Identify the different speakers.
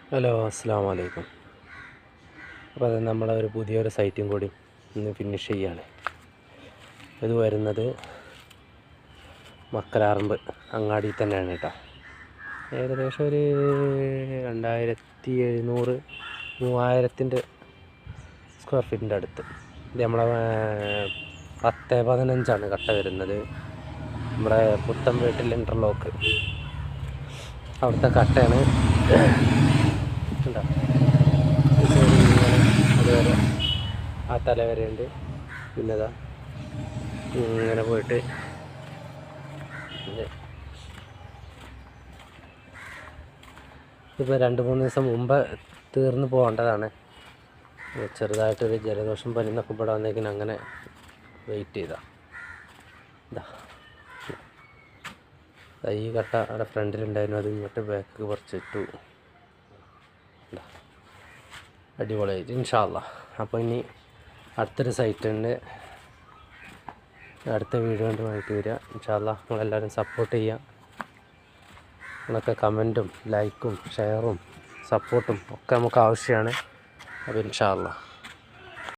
Speaker 1: Hello, അസ്സലാമു അലൈക്കും. അപ്പോൾ അത് നമ്മളൊരു പുതിയൊരു സൈറ്റും കൂടി ഇന്ന് ഫിനിഷ് ചെയ്യാണ്. ഇത് വരുന്നത് മക്കലാറമ്പ് അങ്ങാടി തന്നെയാണ് കേട്ടോ. ഏകദേശം ഒരു 2700-3000 സ്ക്വയർ ഫീറ്റിൻ്റെ അടുത്ത്. ഇത് നമ്മളെ 10-15 കട്ട വരുന്നത്. നമ്മുടെ പുത്തൻപേട്ടിൽ ഇൻ്റർലോക്ക് അവിടുത്തെ കട്ടയാണ്. അതുവരെ ആ തല വരെ ഉണ്ട്. പിന്നെ അതാ ഇങ്ങനെ പോയിട്ട് ഇപ്പോൾ 2-3 ദിവസം മുമ്പ് തീർന്നു പോകേണ്ടതാണ്. ചെറുതായിട്ടൊരു ജലദോഷം പനിന്നൊക്കെ ഇവിടെ വന്നേക്കിന് അങ്ങനെ വെയിറ്റ് ചെയ്താ. ഈ കട്ട അവിടെ ഫ്രണ്ടിലുണ്ടായിരുന്നു, അത് ഇങ്ങോട്ട് ബാക്ക് കുറച്ച് ഇട്ടു. അടിപൊളിയായിട്ട് ഇൻഷാ അല്ലാഹ്. അപ്പോൾ ഇനി അടുത്തൊരു സൈറ്റുണ്ട്, അടുത്ത വീഡിയോ കൊണ്ടുമായിട്ട് വരിക ഇൻഷാ അല്ലാഹ്. നിങ്ങളെല്ലാവരും സപ്പോർട്ട് ചെയ്യുക. നിങ്ങളൊക്കെ കമൻറ്റും ലൈക്കും ഷെയറും സപ്പോർട്ടും ഒക്കെ നമുക്ക് ആവശ്യമാണ്. അപ്പോൾ ഇൻഷാ അല്ലാഹ്.